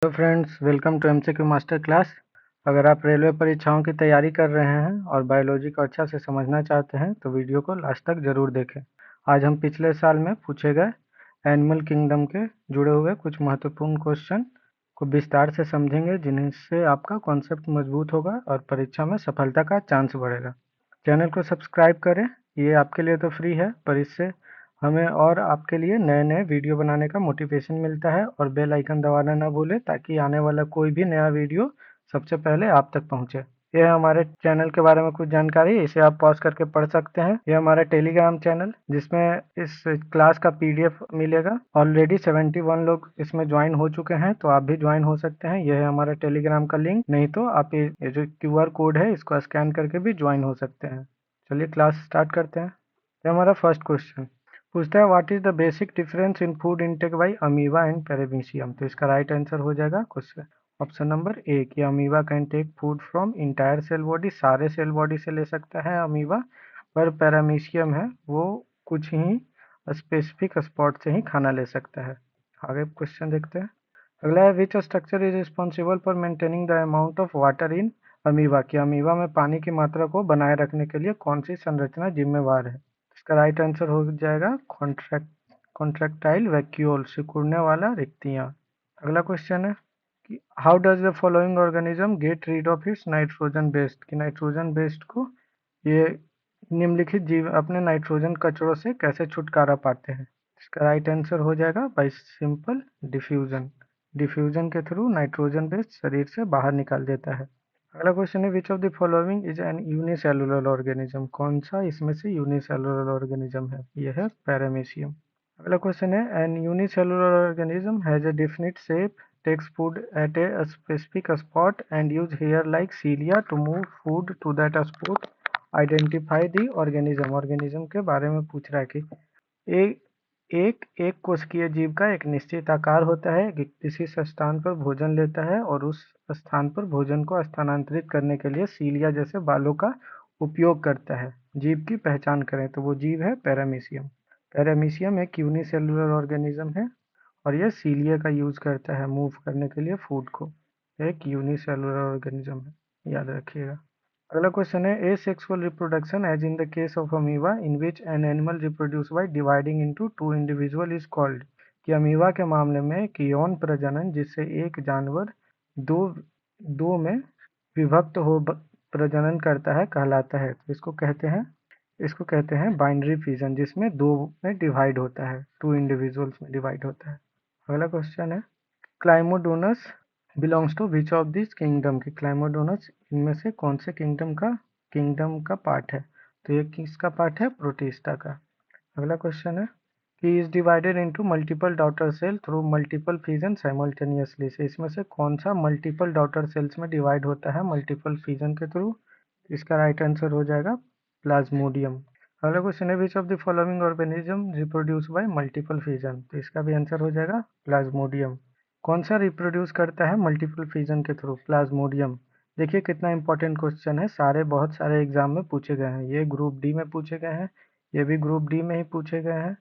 Hello friends, welcome to MCQ master class. अगर आप railway परीक्षाओं की तैयारी कर रहे हैं और बायोलॉजी को अच्छा से समझना चाहते हैं तो वीडियो को लास्ट तक ज़रूर देखें। आज हम पिछले साल में पूछे गए एनिमल किंगडम के जुड़े हुए कुछ महत्वपूर्ण क्वेश्चन को विस्तार से समझेंगे, जिनसे आपका कॉन्सेप्ट मजबूत होगा और परीक्षा में सफलता का चांस बढ़ेगा। चैनल को सब्सक्राइब करें, ये आपके लिए तो फ्री है, पर इससे हमें और आपके लिए नए नए वीडियो बनाने का मोटिवेशन मिलता है। और बेल आइकन दबाना ना भूलें ताकि आने वाला कोई भी नया वीडियो सबसे पहले आप तक पहुंचे। ये है हमारे चैनल के बारे में कुछ जानकारी, इसे आप पॉज करके पढ़ सकते हैं। ये हमारा टेलीग्राम चैनल, जिसमें इस क्लास का पीडीएफ मिलेगा। ऑलरेडी 71 लोग इसमें ज्वाइन हो चुके हैं, तो आप भी ज्वाइन हो सकते हैं। यह है हमारा टेलीग्राम का लिंक, नहीं तो आप ये जो क्यूआर कोड है इसको स्कैन करके भी ज्वाइन हो सकते हैं। चलिए क्लास स्टार्ट करते हैं। ये हमारा फर्स्ट क्वेश्चन पूछता है, what is the basic difference in food intake by amoeba and paramecium. तो इसका राइट आंसर हो जाएगा क्वेश्चन ऑप्शन नंबर ए कि amoeba can take food from entire cell body, सारे सेल बॉडी से ले सकता है अमीबा। पर पैरामीशियम है वो कुछ ही स्पेसिफिक स्पॉट से ही खाना ले सकता है। आगे क्वेश्चन देखते हैं। अगला है, which structure is responsible for maintaining the amount of water in amoeba, कि अमीबा में पानी की मात्रा को बनाए रखने के लिए कौन सी संरचना जिम्मेवार है। इसका राइट आंसर हो जाएगा कॉन्ट्रैक्टाइल वैक्यूल, सिकुड़ने वाला रिक्तियां। अगला क्वेश्चन है कि how does the following organism get rid of its nitrogen based, कि नाइट्रोजन बेस्ड को ये निम्नलिखित जीव अपने नाइट्रोजन कचरों से कैसे छुटकारा पाते हैं। इसका राइट आंसर हो जाएगा बाय सिंपल डिफ्यूजन। डिफ्यूजन के थ्रू नाइट्रोजन बेस्ड शरीर से बाहर निकाल देता है। अगला क्वेश्चन है, which of the following is an unicellular organism, कौन सा इसमें से यूनिसेलुलर ऑर्गेनिज्म है। यह है पैरामीशियम। अगला क्वेश्चन है, an unicellular organism has a definite shape, takes food at a specific spot and use hair like cilia to move food to that spot, identify the organism. Organism के बारे में पूछ रहा है कि एक एक कोशिकीय जीव का एक निश्चित आकार होता है, किसी स्थान पर भोजन लेता है और उस स्थान पर भोजन को स्थानांतरित करने के लिए सीलिया जैसे बालों का उपयोग करता है। जीव की पहचान करें तो वो जीव है पैरामीशियम। पैरामीशियम एक यूनिसेलुलर ऑर्गेनिज्म है और यह सीलिया का यूज करता है मूव करने के लिए फूड को। एक यूनिसेलुलर ऑर्गेनिज्म है, याद रखिएगा। अगला क्वेश्चन है, asexual reproduction as in the case of amoeba in which an animal reproduce by dividing into two individual is called, कि अमीबा के मामले में कि यौन प्रजनन जिससे एक जानवर दो दो में विभक्त हो प्रजनन करता है कहलाता है। तो इसको कहते हैं बाइनरी फिजन, जिसमें दो में डिवाइड होता है, टू इंडिविजुअल्स में डिवाइड होता है। अगला क्वेश्चन है, chlamydomonas belongs to which of this kingdom, की क्लाइमोडोनस इनमें से कौन से किंगडम का पार्ट है। तो ये किसका पार्ट है, प्रोटिस्टा का। अगला क्वेश्चन है कि is divided into multiple daughter cell through multiple fission simultaneously, से इसमें से कौन सा मल्टीपल डॉटर सेल्स में डिवाइड होता है मल्टीपल फिजन के थ्रू। इसका राइट आंसर हो जाएगा प्लाज्मोडियम। अगला क्वेश्चन है, which of the following organism reproduce by multiple fission, तो इसका भी आंसर हो जाएगा प्लाज्मोडियम। कौन सा रिप्रोड्यूस करता है मल्टीपल फिजन के थ्रू, प्लाज्मोडियम। देखिए कितना इंपॉर्टेंट क्वेश्चन है, बहुत सारे एग्जाम में पूछे गए हैं। ये ग्रुप डी में पूछे गए हैं, ये भी ग्रुप डी में ही पूछे गए हैं,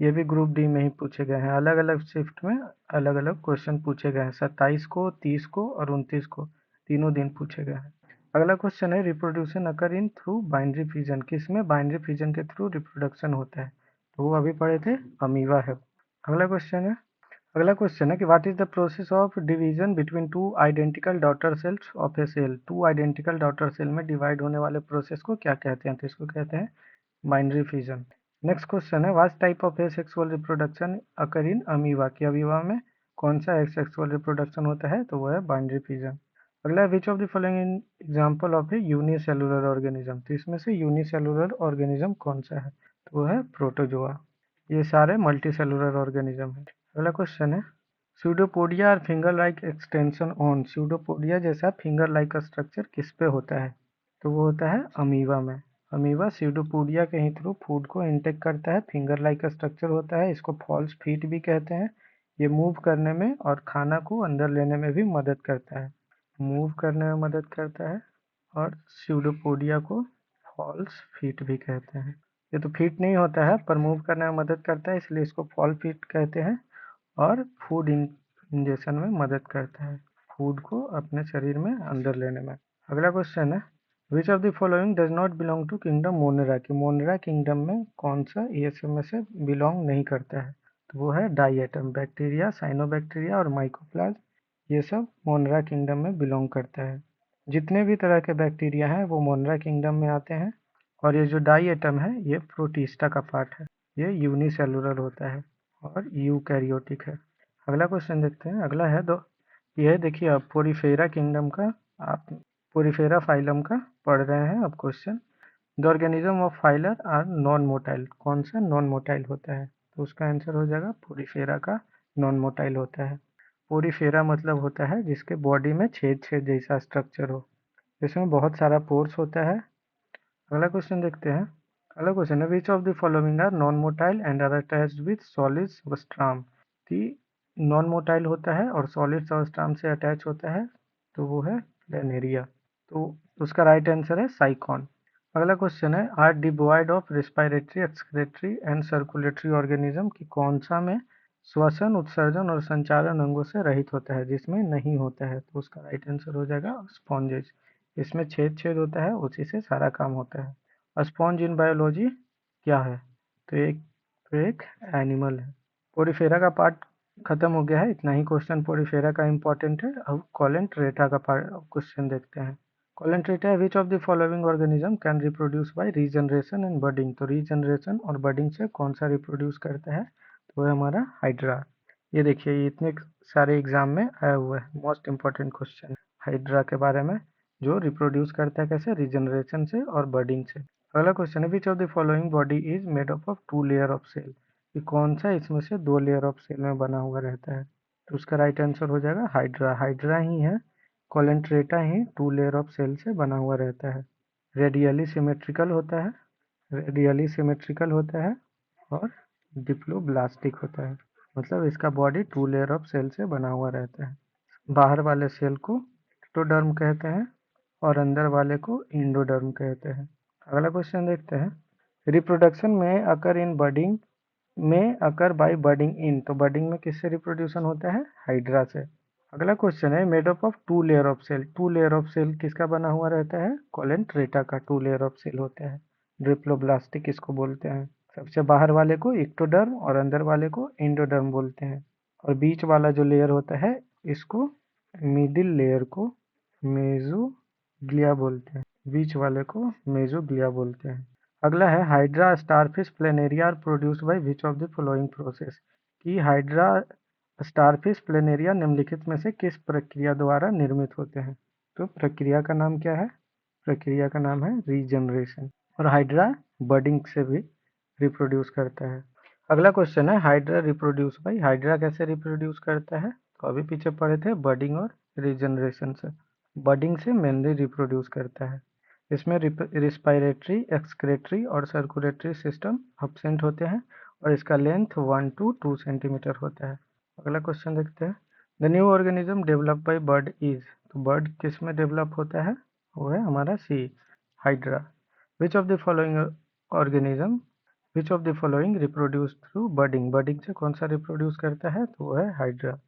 ये भी ग्रुप डी में ही पूछे गए हैं। अलग अलग शिफ्ट में अलग अलग क्वेश्चन पूछे गए हैं, 27 को, 30 को और 29 को, तीनों दिन पूछे गए हैं। अगला क्वेश्चन है, रिप्रोड्यूशन अकर इन थ्रू बाइनरी फिजन, किसमें बाइनरी फिजन के थ्रू रिप्रोडक्शन होता है। तो वो अभी पढ़े थे, अमीबा है। अगला क्वेश्चन है कि what is the process of division between two identical daughter cells of a cell, two identical daughter cell में डिवाइड होने वाले प्रोसेस को क्या कहते हैं। तो इसको कहते हैं बाइनरी फिजन। नेक्स्ट क्वेश्चन है, what type of asexual reproduction occur in amoeba, कि अमीबा में कौन सा एसेक्सुअल रिप्रोडक्शन होता है। तो वो है बाइनरी फिजन। अगला है, which of the following example of A unicellular organism, तो इसमें से यूनिसेलुलर ऑर्गेनिज्म कौन सा है। तो वो है प्रोटोजोआ। ये सारे मल्टीसेलुलर ऑर्गेनिज्म है। अगला क्वेश्चन है, स्यूडोपोडिया और finger like extension on, pseudopodia जैसा फिंगर लाइक स्ट्रक्चर किस पे होता है। तो वो होता है अमीबा में। अमीबा स्यूडोपोडिया के ही थ्रू फूड को इंटेक करता है, फिंगर लाइक स्ट्रक्चर होता है, इसको फॉल्स फीट भी कहते हैं। ये मूव करने में और खाना को अंदर लेने में भी मदद करता है, मूव करने में मदद करता है। और स्यूडोपोडिया को फॉल्स फीट भी कहते हैं। ये तो फीट नहीं होता है पर मूव करने में मदद करता है, इसलिए इसको फॉल फीट कहते हैं। और फूड इंजेक्शन में मदद करता है, फूड को अपने शरीर में अंदर लेने में। अगला क्वेश्चन है, which of the following does not belong to kingdom Monera, कि मोनेरा किंगडम में कौन सा ये सब में से बिलोंग नहीं करता है? तो वो है डाइएटम, बैक्टीरिया, साइनोबैक्टीरिया और माइकोप्लाज्म, ये सब मोनेरा किंगडम में बिलोंग करता है। जितने भी तरह के बैक्टीरिया हैं वो मोनेरा किंगडम में आते हैं। और ये जो डाइएटम है ये प्रोटिस्टा का पार्ट है, ये यूनिसेलुलर होता है और यूकैरियोटिक है। अगला क्वेश्चन देखते हैं। अगला है ये देखिए, आप पोरीफेरा किंगडम का, आप पोरीफेरा फाइलम का पढ़ रहे हैं अब question. The organism of phylum are non motile, कौन सा नॉन मोटाइल होता है? तो उसका आंसर हो जाएगा पोरीफेरा का नॉन मोटाइल होता है। पोरीफेरा मतलब होता है जिसके बॉडी में छेद छेद जैसा स्ट्रक्चर हो, जिसमें बहुत सारा पोर्स होता है। अगला क्वेश्चन देखते हैं। अगला क्वेश्चन है, which of the following are non motile and are attached with solid substratum, कि नॉन मोटाइल होता है और सॉलिड सबस्ट्राम से अटैच होता है, तो वो है प्लेनेरिया। तो उसका राइट आंसर है साइकॉन। अगला क्वेश्चन है, are devoid of respiratory, excretory and circulatory organism, कि कौन सा में श्वसन, उत्सर्जन और संचारण अंगों से रहित होता है, जिसमें नहीं होता है? तो उसका राइट आंसर हो जाएगा स्पॉन्जेस। इसमें छेद छेद होता है, उसी से सारा काम होता है। स्पॉन्ज इन बायोलॉजी क्या है? तो एक एनिमल है। पोरीफेरा का पार्ट खत्म हो गया है, इतना ही क्वेश्चन पोरीफेरा का इंपॉर्टेंट है। अब कोलेंट्रेटा का क्वेश्चन देखते हैं। कोलेंट्रेटा है, which of the following organism can reproduce by regeneration and budding, तो रीजनरेशन और बडिंग से कौन सा रिप्रोड्यूस करता है? तो वो है हमारा हाइड्रा। ये देखिए, ये इतने सारे एग्जाम में आया हुआ है, मोस्ट इंपॉर्टेंट क्वेश्चन हाइड्रा के बारे में, जो रिप्रोड्यूस करता है कैसे? रीजनरेशन से और बर्डिंग से। अगला क्वेश्चन है, which of the following body is made up of 2 layer of cell, कि कौन सा इसमें से 2 लेयर ऑफ सेल में बना हुआ रहता है? तो उसका राइट आंसर हो जाएगा हाइड्रा। हाइड्रा ही है, कोलेंट्रेटा ही 2 लेयर ऑफ सेल से बना हुआ रहता है। रेडियली सिमेट्रिकल होता है, रेडियली सिमेट्रिकल होता है और डिप्लोब्लास्टिक होता है, मतलब इसका बॉडी 2 लेयर ऑफ सेल से बना हुआ रहता है। बाहर वाले सेल को एक्टोडर्म कहते हैं और अंदर वाले को इंडोडर्म कहते हैं। अगला क्वेश्चन देखते हैं। रिप्रोडक्शन में अकर इन बर्डिंग में अकर बाय बर्डिंग इन, तो बर्डिंग में किससे रिप्रोड्यूशन होता है? हाइड्रा से। अगला क्वेश्चन है, made up of 2 layer of cell, 2 layer of cell किसका बना हुआ रहता है? कोलेंट्रेटा का 2 लेयर ऑफ सेल होता है। डिप्लोब्लास्टिक इसको बोलते हैं। सबसे बाहर वाले को एक्टोडर्म और अंदर वाले को इंडोडर्म बोलते हैं। और बीच वाला जो लेयर होता है इसको, मिडिल लेयर को मेसोग्लिया बोलते हैं, बीच वाले को मेसोग्लिया बोलते हैं। अगला है, hydra starfish planaria are produced by which of the following process, कि हाइड्रा स्टारफिश प्लेनेरिया निम्नलिखित में से किस प्रक्रिया द्वारा निर्मित होते हैं? तो प्रक्रिया का नाम क्या है? प्रक्रिया का नाम है रीजनरेशन। और हाइड्रा बर्डिंग से भी रिप्रोड्यूस करता है। अगला क्वेश्चन है, हाइड्रा रिप्रोड्यूस बाई, हाइड्रा कैसे रिप्रोड्यूस करता है? तो अभी पीछे पढ़े थे बर्डिंग और रीजनरेशन से। बर्डिंग से मेनली रिप्रोड्यूस करता है। इसमें रिस्पायरेटरी, एक्सक्रेटरी और सर्कुलेटरी सिस्टम एब्सेंट होते हैं और इसका लेंथ 1 to 2 सेंटीमीटर होता है। अगला क्वेश्चन देखते हैं। The new organism develop by bird is, तो बर्ड किस में डेवलप होता है? वो है हमारा C, hydra. Which of the following organism, which of the following reproduce through birding, birding से कौन सा रिप्रोड्यूस करता है? तो वो है hydra.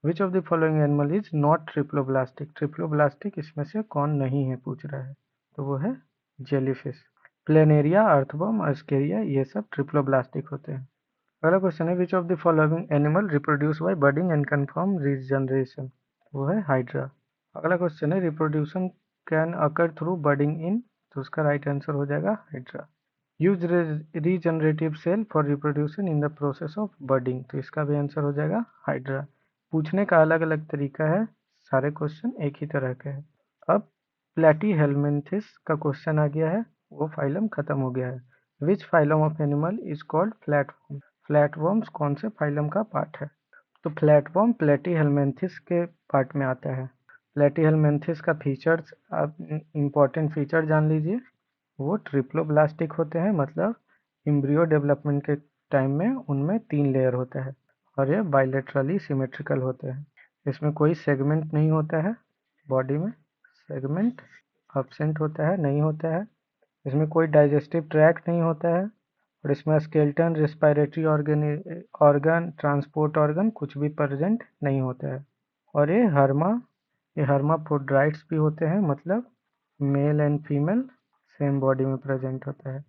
Which of the following animal is not triploblastic, triploblastic इसमें से कौन नहीं है पूछ रहा है? तो वो है जेलीफिश। प्लेनेरिया, अर्थवर्म, अस्केरिया, ये सब ट्रिप्लोब्लास्टिक होते हैं। अगला क्वेश्चन है, which of the following animal reproduce by birding and confirm regeneration, वो है हाइड्रा। अगला क्वेश्चन है, रिप्रोड्यूशन कैन अकर थ्रू बर्डिंग इन, तो उसका राइट आंसर हो जाएगा hydra. Use regenerative cell for reproduction in the process of birding, तो इसका भी आंसर हो जाएगा हाइड्रा। पूछने का अलग अलग तरीका है, सारे क्वेश्चन एक ही तरह के हैं। अब प्लेटीहेल्मिन्थिस का क्वेश्चन आ गया है, वो फाइलम खत्म हो गया है। Which phylum of animal is called flatworm, flatworms कौन से फाइलम का पार्ट है? तो फ्लैटवर्म प्लेटीहेल्मिन्थिस के पार्ट में आता है। प्लेटीहेल्मिन्थिस का फीचर्स, आप इम्पोर्टेंट फीचर जान लीजिए। वो ट्रिप्लोब्लास्टिक होते हैं, मतलब एम्ब्रियो डेवलपमेंट के टाइम में उनमें 3 लेयर होता है और ये बाइलेटरली सिमेट्रिकल होते हैं। इसमें कोई सेगमेंट नहीं होता है, बॉडी में सेगमेंट एब्सेंट होता है, नहीं होता है। इसमें कोई डाइजेस्टिव ट्रैक्ट नहीं होता है और इसमें skeleton, respiratory organ, transport organ कुछ भी प्रेजेंट नहीं होता है। और ये हर्माफ्रोडाइट्स भी होते हैं, मतलब male and female same body में प्रेजेंट होता है।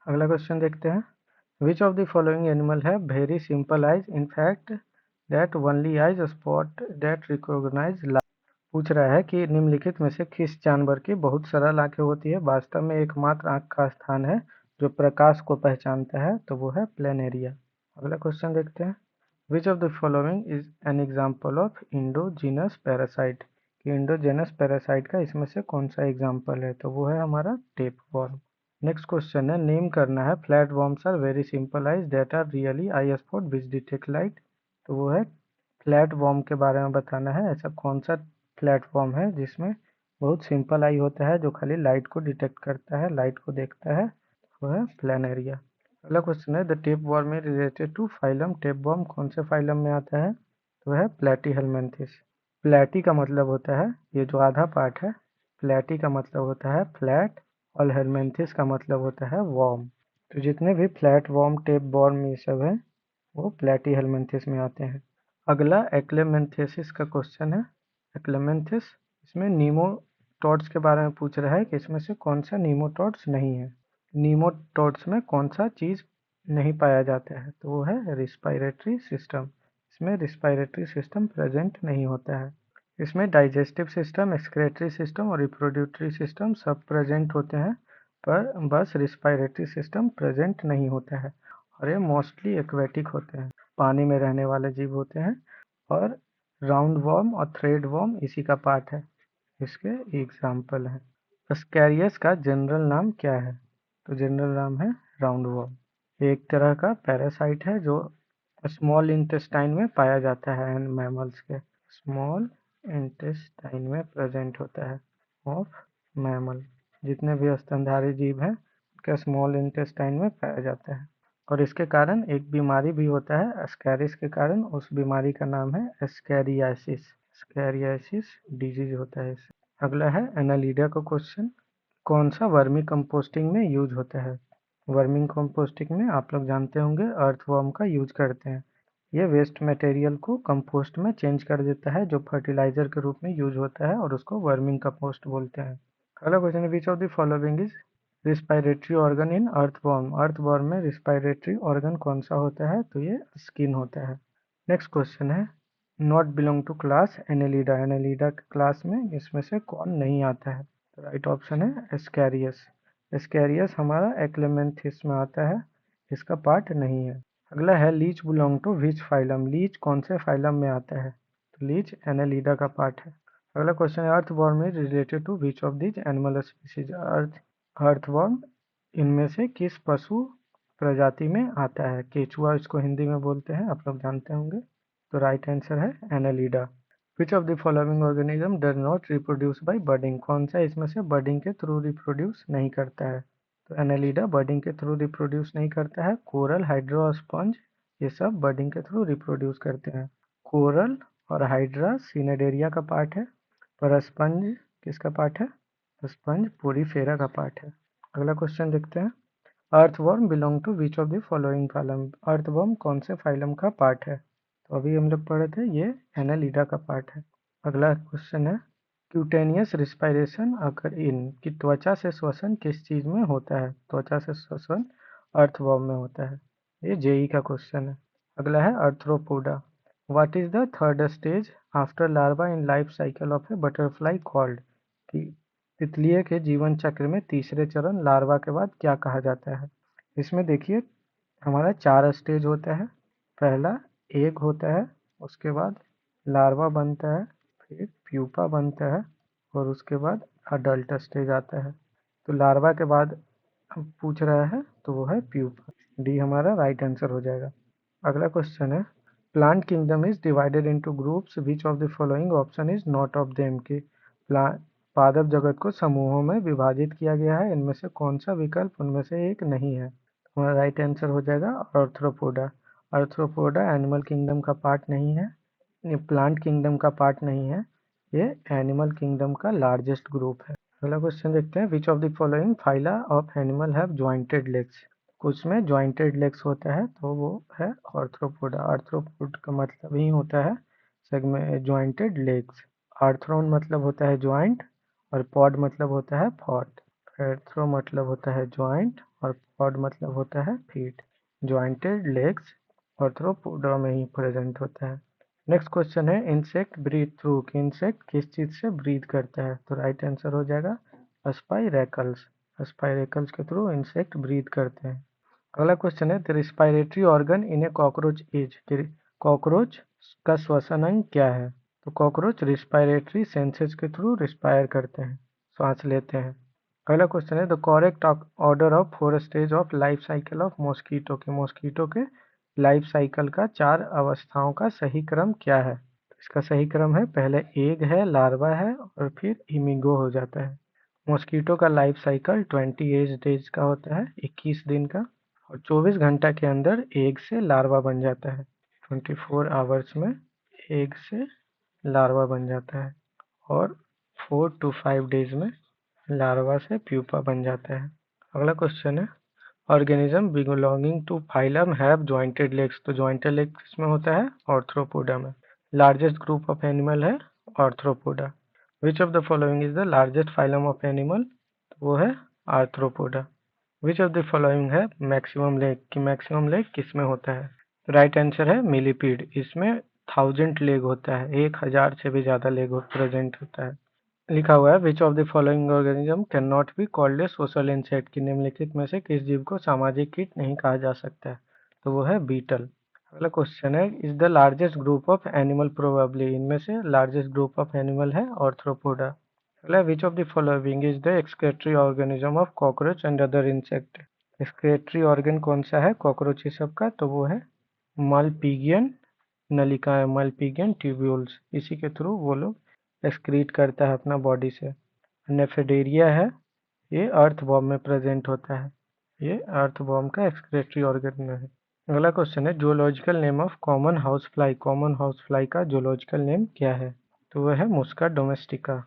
अगला क्वेश्चन देखते हैं। Which of the following animal है very simple eyes in fact that only eyes spot that recognize light. पूछ रहा है कि निम्नलिखित में से किस जानवर की बहुत सरल आंखें होती है, वास्तव में एकमात्र आंख का स्थान है जो प्रकाश को पहचानता है, तो वो है प्लेनेरिया। अगला क्वेश्चन देखते हैं। Which of the following is an example of endogenous parasite. कि इंडोजेनस पैरासाइट का इसमें से कौन सा एग्जाम्पल है, तो वो है हमारा टेप वॉर्म। नेक्स्ट क्वेश्चन है, नेम करना है flat worms are very simple eyes that are really eye spot which detect light. तो वो है फ्लैट वॉर्म के बारे में बताना है, ऐसा कौन सा प्लेटफॉर्म है जिसमें बहुत सिंपल आई होता है जो खाली लाइट को डिटेक्ट करता है, लाइट को देखता है, वो है प्लेनेरिया। अगला क्वेश्चन है, the tape worm is related to phylum. Tape worm कौन से फाइलम में आता है, तो है प्लेटीहेलमिन्थेस। प्लेटी का मतलब होता है ये जो आधा पार्ट है, प्लेटी का मतलब होता है फ्लैट, और हेलमिन्थेस का मतलब होता है वॉर्म। तो जितने भी फ्लैट वॉर्म, टेप वॉर्म ये सब है वो प्लेटीहेलमिन्थेस में आते हैं। अगला एक्लेमेंथेसिस का क्वेश्चन है। एक्लेमेंथिस, इसमें नीमोटॉड्स के बारे में पूछ रहा है कि इसमें से कौन सा नीमोटॉड्स नहीं है। नीमोटॉड्स में कौन सा चीज़ नहीं पाया जाता है, तो वो है रिस्पायरेटरी सिस्टम। इसमें रिस्पायरेटरी सिस्टम प्रेजेंट नहीं होता है। इसमें डाइजेस्टिव सिस्टम, एक्सक्रेटरी सिस्टम और रिप्रोड्यूटरी सिस्टम सब प्रेजेंट होते हैं, पर बस रिस्पायरेटरी सिस्टम प्रेजेंट नहीं होता है। और ये मोस्टली एक्वेटिक होते हैं, पानी में रहने वाले जीव होते हैं। और राउंड वॉर्म और थ्रेड वॉर्म इसी का पार्ट है, इसके एग्जाम्पल हैं। अस्कैरियस का जनरल नाम क्या है, तो जनरल नाम है राउंड वॉर्म। एक तरह का पैरासाइट है जो स्मॉल इंटेस्टाइन में पाया जाता है, मैमल्स के स्मॉल इंटेस्टाइन में प्रेजेंट होता है ऑफ मैमल। जितने भी स्तनधारी जीव हैं उनके स्मॉल इंटेस्टाइन में पाया जाता है, और इसके कारण एक बीमारी भी होता है एस्कैरिस के कारण, उस बीमारी का नाम है एस्कैरियासिस। एस्कैरियासिस डिजीज होता है इससे। अगला है एनालिडा का क्वेश्चन। कौन सा वर्मी कंपोस्टिंग में यूज होता है। वर्मिंग कंपोस्टिंग में आप लोग जानते होंगे अर्थवर्म का यूज करते हैं। ये वेस्ट मटेरियल को कंपोस्ट में चेंज कर देता है जो फर्टिलाइजर के रूप में यूज होता है, और उसको वर्मिंग कंपोस्ट बोलते हैं। अगला क्वेश्चन है, which of the following is respiratory organ in earthworm. Earthworm में रिस्पायरेटरी ऑर्गन कौन सा होता है, तो ये स्किन होता है। नेक्स्ट क्वेश्चन है, not belong to class Annelida. Annelida class में इसमें से कौन नहीं आता है, तो राइट ऑप्शन है एस्कैरियस। एस्कैरियस हमारा एक्लेमेंथिस में आता है, इसका पार्ट नहीं है। अगला है, leech belong to which phylum. Leech कौन से फाइलम में आता है, तो लीच एनेलिडा का पार्ट है। अगला क्वेश्चन है, earthworm is related to which of this animal species. Earthworm इनमें से किस पशु प्रजाति में आता है। केचुआ इसको हिंदी में बोलते हैं, आप लोग जानते होंगे, तो राइट आंसर है annelida. Which of the following organism does not reproduce by birding. कौन सा इसमें से बर्डिंग के थ्रू रिप्रोड्यूस नहीं करता है, तो एनालिडा बर्डिंग के थ्रू रिप्रोड्यूस नहीं करता है। कोरल, हाइड्रा और स्पंज ये सब बर्डिंग के थ्रू रिप्रोड्यूस करते हैं। कोरल और हाइड्रा सिनेडेरिया का पार्ट है, पर स्पंज किसका पार्ट है, तो स्पंज पोरीफेरा का पार्ट है। अगला क्वेश्चन देखते हैं, earthworm belong to which of the following phylum. Earthworm कौन से फाइलम का पार्ट है, तो अभी हम लोग पढ़े थे ये एनालिडा का पार्ट है। अगला क्वेश्चन है, क्यूटेनियस रिस्पायरेशन अकर इन। कि त्वचा से श्वसन किस चीज में होता है, त्वचा से श्वसन अर्थवर्म में होता है। ये जेई का क्वेश्चन है। अगला है Arthropoda. What is the third stage after larva in life cycle of A butterfly called. कि तितलिए के जीवन चक्र में तीसरे चरण लार्वा के बाद क्या कहा जाता है। इसमें देखिए हमारा 4 स्टेज होता है। पहला एग होता है, उसके बाद लार्वा बनता है, फिर प्यूपा बनता है, और उसके बाद अडल्ट स्टेज आता है। तो लार्वा के बाद हम पूछ रहा है तो वो है प्यूपा। डी हमारा राइट आंसर हो जाएगा। अगला क्वेश्चन है, plant kingdom is divided into groups which of the following option is not of them. की पादप जगत को समूहों में विभाजित किया गया है, इनमें से कौन सा विकल्प उनमें से एक नहीं है। हमारा राइट आंसर हो जाएगा आर्थ्रोपोडा। आर्थ्रोपोडा एनिमल किंगडम का पार्ट नहीं है, ये प्लांट किंगडम का पार्ट नहीं है, ये एनिमल किंगडम का लार्जेस्ट ग्रुप है। अगला क्वेश्चन देखते हैं, which of the following phyla of animal have jointed legs. कुछ में जॉइंटेड लेग्स होता है तो वो है आर्थ्रोपोडा। आर्थ्रोपोड का मतलब ही होता है सेगमेंट जॉइंटेड लेग्स। आर्थ्रोन मतलब होता है जॉइंट और पॉड मतलब होता है फॉट। आर्थ्रो मतलब होता है जॉइंट और पॉड मतलब होता है फीट। जॉइंटेड लेग्स आर्थ्रोपोडा में ही प्रेजेंट होता है। नेक्स्ट क्वेश्चन है इंसेक्ट ब्रीथ थ्रू कि इंसेक्ट किस चीज से ब्रीथ करता है, तो राइट आंसर हो जाएगा स्पाइरेकल्स। स्पाइरेकल्स के थ्रू इंसेक्ट ब्रीथ करते हैं। अगला क्वेश्चन है the respiratory organ in A cockroach is, cockroach का श्वसन अंग क्या है, तो कॉकरोच रिस्पायरेटरी सेंसेस के थ्रू रिस्पायर करते हैं, सांस लेते हैं। अगला क्वेश्चन है the correct order of 4 stage of life cycle of mosquito के लाइफ साइकिल का 4 अवस्थाओं का सही क्रम क्या है, इसका सही क्रम है पहले एग है, लार्वा है और फिर इमिगो हो जाता है। मॉस्किटो का लाइफ साइकिल 28 डेज का होता है, 21 दिन का, और 24 घंटा के अंदर एग से लार्वा बन जाता है। 24 आवर्स में एग से लार्वा बन जाता है और 4 to 5 डेज में लार्वा से प्यूपा बन जाता है। अगला क्वेश्चन है organism belonging to phylum have jointed legs, तो जॉइंटेड लेग्स किसमें होता है आर्थ्रोपोडा में। लार्जेस्ट ग्रुप ऑफ एनिमल है Arthropoda. Which of the following is the largest phylum of animal, तो वो है Arthropoda. Which of the following है मैक्सिमम लेग, कि मैक्सिमम लेग किसमें होता है, राइट आंसर है मिलीपीड। इसमें 1000 लेग होता है, 1000 से भी ज्यादा लेग प्रेजेंट होता है। लिखा हुआ है which of the following organism can not be called a social insect, कि निम्नलिखित में से किस जीव को सामाजिक कीट नहीं कहा जा सकता है, तो वो है बीटल। अगला क्वेश्चन है is the largest group of animal probably, इनमें से लार्जेस्ट ग्रुप ऑफ एनिमल है आर्थ्रोपोडा। अगला विच of the following is the excretory organism of cockroach and other insect, excretory organ कौन सा है कॉकरोच सब का, तो वो है मलपीगियन नलिकाएं, मलपीगियन ट्यूब्यूल्स, इसी के थ्रू वो लोग एक्सक्रीट करता है अपना बॉडी से। नेफेडेरिया है, ये अर्थवॉर्म में प्रेजेंट होता है, ये अर्थवॉर्म का एक्सक्रेटरी ऑर्गन में है। अगला क्वेश्चन है zoological name of common house fly, common house fly का जूलॉजिकल नेम क्या है, तो वह है मुस्का डोमेस्टिका,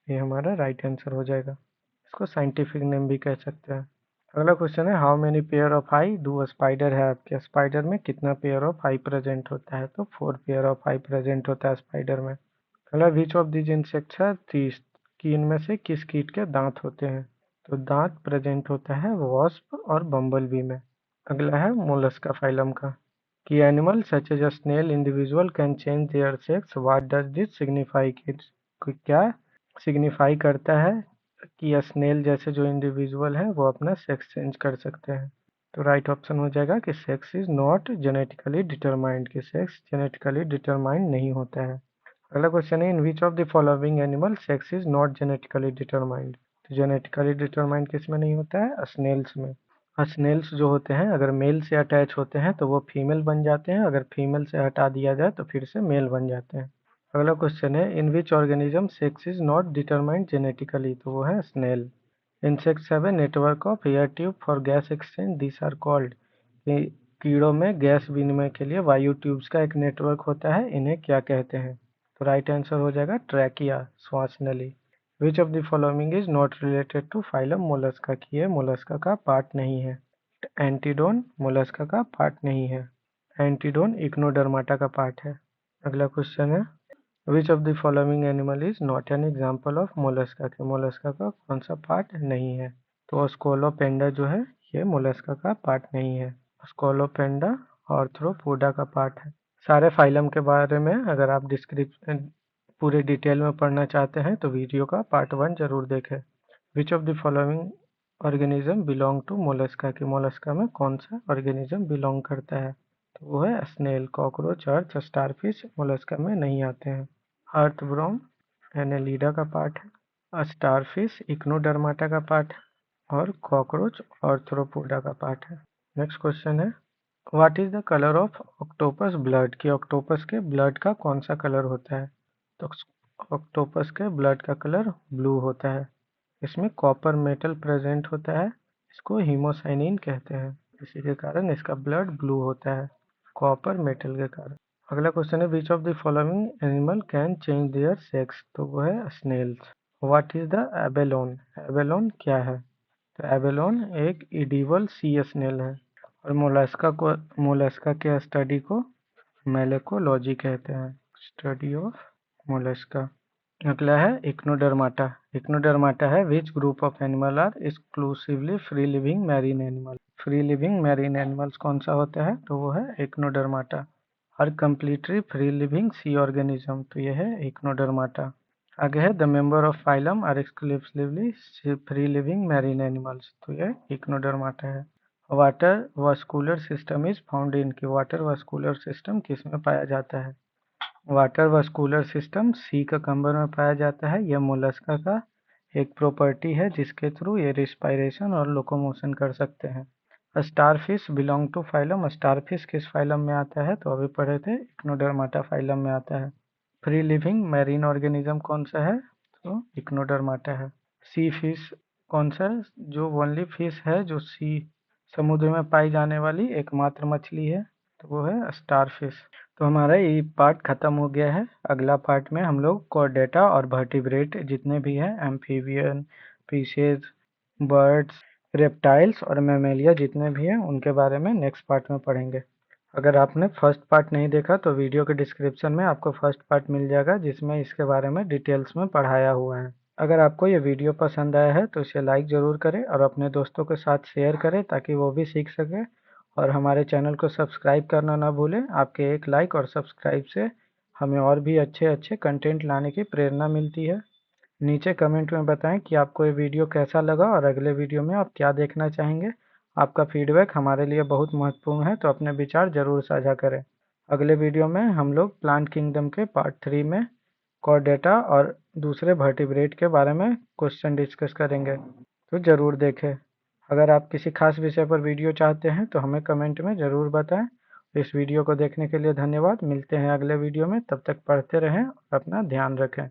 ये हमारा राइट आंसर हो जाएगा। इसको साइंटिफिक नेम भी कह सकते हैं। अगला क्वेश्चन है how many pair of I do spider है, आपके स्पाइडर में कितना पेयर ऑफ आई प्रेजेंट होता है, तो 4 पेयर ऑफ आई प्रेजेंट होता है स्पाइडर में। अगला विच ऑफ दीज इंसेक्ट्स है तीस, कि इनमें से किस कीट के दांत होते हैं, तो दांत प्रेजेंट होता है वॉस्प और बम्बल बी में। अगला है मोलस्का फाइलम का, कि animal such as a snail individual can change their sex, what does this signify, कि क्या सिग्निफाई करता है कि स्नेल जैसे जो इंडिविजुअल हैं वो अपना सेक्स चेंज कर सकते हैं, तो राइट ऑप्शन हो जाएगा कि sex is not genetically determined, कि सेक्स जेनेटिकली डिटरमाइंड नहीं होता है। अगला क्वेश्चन है in which of the following animal sex is not genetically determined, तो जेनेटिकली डिटरमाइंड किस में नहीं होता है स्नेल्स में। स्नेल्स जो होते हैं अगर मेल से अटैच होते हैं तो वो फीमेल बन जाते हैं, अगर फीमेल से हटा दिया जाए तो फिर से मेल बन जाते हैं। अगला क्वेश्चन है in which organism sex is not determined genetically, तो वो है snail. Insects have a network of air tube for gas exchange, this are called, कीड़ों में गैस विनिमय के लिए वायु ट्यूब्स का एक नेटवर्क होता है, इन्हें क्या कहते हैं, तो राइट आंसर हो जाएगा ट्रैकिया, श्वास नली। Which of the following is not related to phylum Mollusca, की ये मोलस्का का पार्ट नहीं है। एंटीडोन मोलस्का का पार्ट नहीं है, एंटीडोन इक्नोडर्माटा का पार्ट है। अगला क्वेश्चन है which of the following animal is not an example of Mollusca, के मोलस्का का कौन सा पार्ट नहीं है, तो स्कोलोपेंडा जो है ये मोलस्का का पार्ट नहीं है, स्कोलोपेंडा आर्थ्रोपोडा का पार्ट है। सारे फाइलम के बारे में अगर आप डिस्क्रिप्शन पूरे डिटेल में पढ़ना चाहते हैं तो वीडियो का पार्ट 1 जरूर देखें। Which of the following organism belong to Mollusca, की मोलस्का में कौन सा ऑर्गेनिज्म बिलोंग करता है, तो वो है स्नेल, कॉकरोच, अर्थ, स्टारफिश मोलस्का में नहीं आते हैं। अर्थवर्म एनेलिडा का पार्ट है, स्टारफिश इक्नोडर्माटा का पार्ट है और कॉकरोच आर्थ्रोपोडा का पार्ट है। नेक्स्ट क्वेश्चन है what is the colour of octopus blood, कि ऑक्टोपस के ब्लड का कौन सा कलर होता है, तो ऑक्टोपस के ब्लड का कलर ब्लू होता है, इसमें कॉपर मेटल प्रेजेंट होता है, इसको हीमोसाइनिन कहते हैं, इसी के कारण इसका ब्लड ब्लू होता है, कॉपर मेटल के कारण। अगला क्वेश्चन है which of the following animal can change their sex, तो वो है स्नेल्स। व्हाट इज द एबेलोन, एबेलोन क्या है, तो एबेलोन एक इडिबल सी स्नेल है, और मोलस्का के स्टडी को मैलेकोलॉजी कहते हैं, स्टडी ऑफ मोलस्का। अगला है इक्नोडर्माटा। इक्नोडर्माटा है which group of animal are exclusively free living marine animal. Free living marine animals कौन सा होता है, तो वो है echinodermata. Are completely free living sea organism, तो ये है इक्नोडर्माटा। आगे है the member of phylum are exclusively free living marine animals, तो ये इक्नोडर्माटा है। Water vascular system is found in, की वाटर वास्कुलर सिस्टम किस में पाया जाता है। वाटर वास्कुलर सिस्टम सी ककम्बर में पाया जाता है। यह मोलस्का का एक प्रॉपर्टी है जिसके थ्रू ये रिस्पायरेशन और लोकोमोशन कर सकते हैं। Starfish belong to phylum. Starfish किस फाइलम में आता है, तो अभी पढ़े थे इक्नोडर्माटा फाइलम में आता है। फ्री लिविंग मैरीन ऑर्गेनिज्म कौन सा है, तो इक्नोडर्माटा है। सी फिश कौन सा है, जो ओनली फिश है जो सी समुद्र में पाई जाने वाली एकमात्र मछली है, तो वो है स्टारफिश। तो हमारा ये पार्ट खत्म हो गया है। अगला पार्ट में हम लोग कॉर्डेटा और वर्टिब्रेट जितने भी हैं, एम्फीबियन, फिशेज, बर्ड्स, रेप्टाइल्स और मैमेलिया जितने भी हैं, उनके बारे में नेक्स्ट पार्ट में पढ़ेंगे। अगर आपने फर्स्ट पार्ट नहीं देखा तो वीडियो के डिस्क्रिप्शन में आपको फर्स्ट पार्ट मिल जाएगा, जिसमें इसके बारे में डिटेल्स में पढ़ाया हुआ है। अगर आपको ये वीडियो पसंद आया है तो इसे लाइक ज़रूर करें और अपने दोस्तों के साथ शेयर करें ताकि वो भी सीख सकें, और हमारे चैनल को सब्सक्राइब करना ना भूलें। आपके एक लाइक और सब्सक्राइब से हमें और भी अच्छे अच्छे कंटेंट लाने की प्रेरणा मिलती है। नीचे कमेंट में बताएं कि आपको ये वीडियो कैसा लगा और अगले वीडियो में आप क्या देखना चाहेंगे। आपका फीडबैक हमारे लिए बहुत महत्वपूर्ण है, तो अपने विचार ज़रूर साझा करें। अगले वीडियो में हम लोग प्लांट किंगडम के पार्ट 3 में कॉर्डेटा और दूसरे वर्टिब्रेट के बारे में क्वेश्चन डिस्कस करेंगे, तो ज़रूर देखें। अगर आप किसी खास विषय पर वीडियो चाहते हैं तो हमें कमेंट में ज़रूर बताएं। इस वीडियो को देखने के लिए धन्यवाद। मिलते हैं अगले वीडियो में, तब तक पढ़ते रहें और अपना ध्यान रखें।